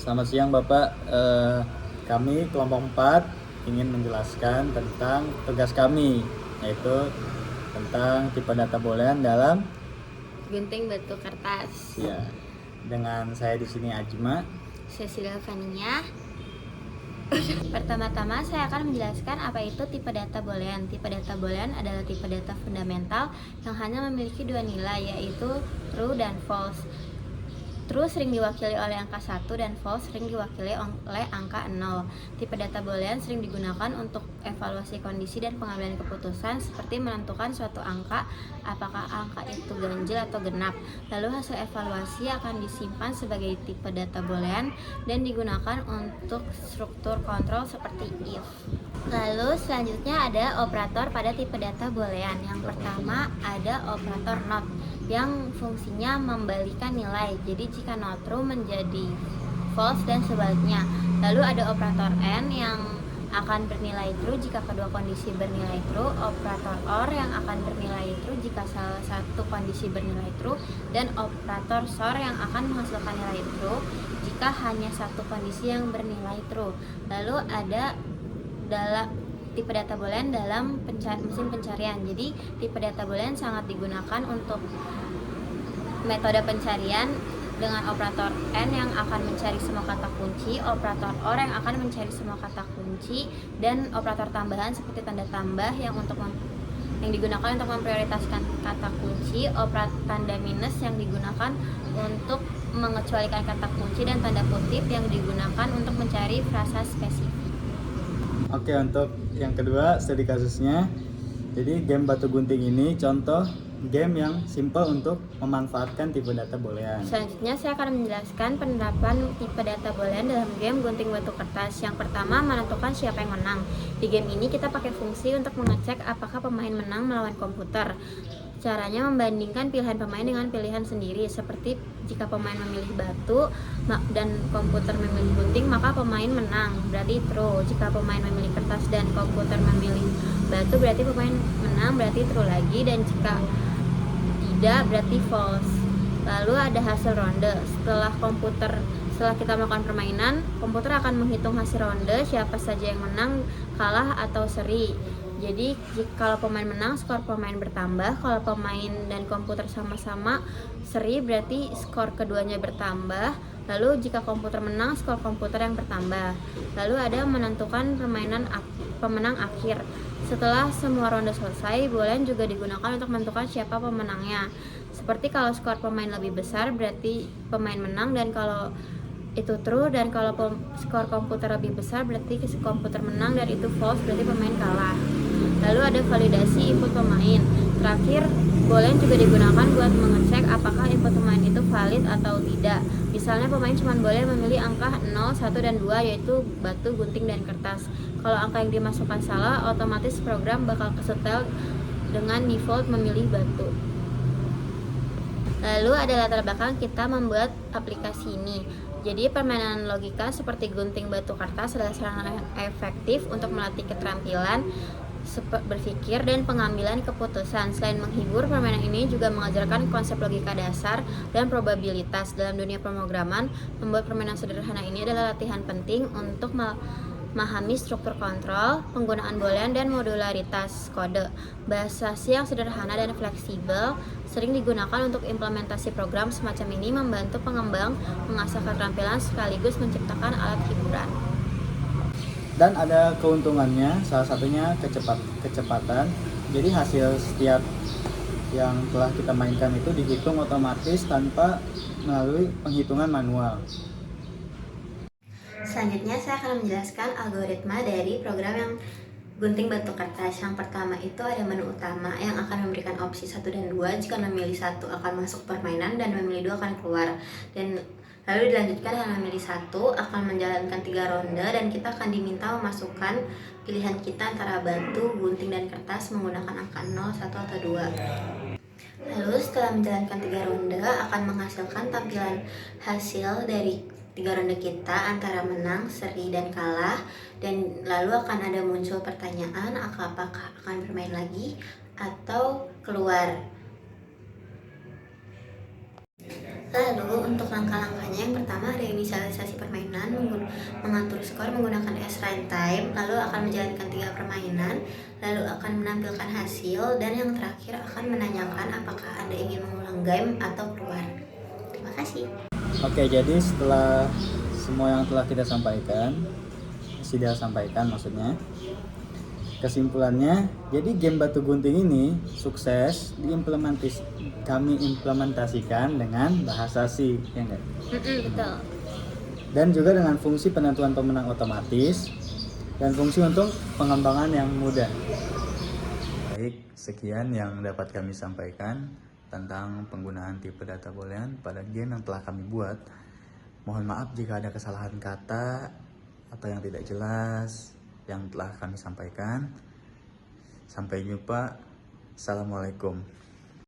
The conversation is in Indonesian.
Selamat siang Bapak. Kami kelompok 4 ingin menjelaskan tentang tugas kami, yaitu tentang tipe data boolean dalam gunting batu kertas. ya. Dengan saya di sini Ajma. Cecilia Fania. Pertama-tama saya akan menjelaskan apa itu tipe data boolean. Tipe data boolean adalah tipe data fundamental yang hanya memiliki dua nilai, yaitu true dan false. True sering diwakili oleh angka 1 dan false sering diwakili oleh angka 0. Tipe data boolean sering digunakan untuk evaluasi kondisi dan pengambilan keputusan seperti menentukan suatu angka, apakah angka itu ganjil atau genap. Lalu hasil evaluasi akan disimpan sebagai tipe data boolean dan digunakan untuk struktur kontrol seperti if. Lalu selanjutnya ada operator pada tipe data boolean. Yang pertama ada operator not yang fungsinya membalikan nilai. Jadi jika not true menjadi false dan sebaliknya. Lalu ada operator and yang akan bernilai true jika kedua kondisi bernilai true, operator or yang akan bernilai true jika salah satu kondisi bernilai true, dan operator SOR yang akan menghasilkan nilai true jika hanya satu kondisi yang bernilai true. Lalu ada dalam tipe data boolean dalam mesin pencarian. Jadi tipe data boolean sangat digunakan untuk metode pencarian dengan operator and yang akan mencari semua kata kunci, operator or yang akan mencari semua kata kunci, dan operator tambahan seperti tanda tambah yang digunakan untuk memprioritaskan kata kunci, operator tanda minus yang digunakan untuk mengecualikan kata kunci, dan tanda kutip yang digunakan untuk mencari frasa spesifik. Oke, untuk yang kedua studi kasusnya. Jadi game batu gunting ini contoh game yang simple untuk memanfaatkan tipe data boolean. Selanjutnya saya akan menjelaskan penerapan tipe data boolean dalam game gunting batu kertas. Yang pertama, menentukan siapa yang menang. Di game ini kita pakai fungsi untuk mengecek apakah pemain menang melawan komputer. Caranya membandingkan pilihan pemain dengan pilihan sendiri. Seperti jika pemain memilih batu dan komputer memilih gunting, maka pemain menang, berarti true. Jika pemain memilih kertas dan komputer memilih batu, berarti pemain menang, berarti true lagi. Dan jika tidak, berarti false. Lalu ada hasil ronde. Setelah kita melakukan permainan, komputer akan menghitung hasil ronde, siapa saja yang menang, kalah, atau seri. Jadi kalau pemain menang, skor pemain bertambah. Kalau pemain dan komputer sama-sama seri, berarti skor keduanya bertambah. Lalu jika komputer menang, skor komputer yang bertambah. Lalu ada menentukan pemenang akhir. Setelah semua ronde selesai, boolean juga digunakan untuk menentukan siapa pemenangnya. Seperti kalau skor pemain lebih besar, berarti pemain menang, dan kalau itu true, dan kalau skor komputer lebih besar berarti komputer menang, dan itu false berarti pemain kalah. Lalu ada validasi input pemain. Terakhir, boolean juga digunakan buat mengecek apakah input pemain itu valid atau tidak. Misalnya pemain cuma boleh memilih angka 0, 1, dan 2, yaitu batu, gunting, dan kertas. Kalau angka yang dimasukkan salah, otomatis program bakal kesetel dengan default memilih batu. Lalu ada latar belakang kita membuat aplikasi ini. Jadi permainan logika seperti gunting batu kertas adalah sarana yang efektif untuk melatih keterampilan berpikir dan pengambilan keputusan. Selain menghibur, permainan ini juga mengajarkan konsep logika dasar dan probabilitas. Dalam dunia pemrograman, membuat permainan sederhana ini adalah latihan penting untuk memahami struktur kontrol, penggunaan boolean, dan modularitas kode. Bahasa C yang sederhana dan fleksibel sering digunakan untuk implementasi program semacam ini, membantu pengembang mengasah keterampilan sekaligus menciptakan alat hiburan. Dan ada keuntungannya, salah satunya kecepatan. Jadi hasil setiap yang telah kita mainkan itu dihitung otomatis tanpa melalui penghitungan manual. Selanjutnya saya akan menjelaskan algoritma dari program yang gunting batu kertas. Yang pertama itu ada menu utama yang akan memberikan opsi 1 dan 2. Jika memilih 1 akan masuk permainan dan memilih 2 akan keluar. Dan lalu dilanjutkan dengan memilih 1 akan menjalankan 3 ronde, dan kita akan diminta memasukkan pilihan kita antara batu, gunting, dan kertas menggunakan angka 0, 1, atau 2. Lalu setelah menjalankan 3 ronde akan menghasilkan tampilan hasil dari 3 ronde kita antara menang, seri, dan kalah. Dan lalu akan ada muncul pertanyaan apakah akan bermain lagi atau keluar. Lalu untuk langkah-langkahnya, yang pertama ada inisialisasi permainan. mengatur skor menggunakan S Time, lalu akan menjalankan 3 permainan, lalu akan menampilkan hasil, dan yang terakhir akan menanyakan apakah Anda ingin mengulang game atau keluar. Terima kasih. Oke, jadi setelah semua yang telah kita sampaikan, maksudnya, kesimpulannya, jadi game batu gunting ini sukses kami implementasikan dengan bahasa C, ya enggak? Betul. Dan juga dengan fungsi penentuan pemenang otomatis dan fungsi untuk pengembangan yang mudah. Baik, sekian yang dapat kami sampaikan tentang penggunaan tipe data boolean pada game yang telah kami buat. Mohon maaf jika ada kesalahan kata atau yang tidak jelas yang telah kami sampaikan. Sampai jumpa. Assalamualaikum.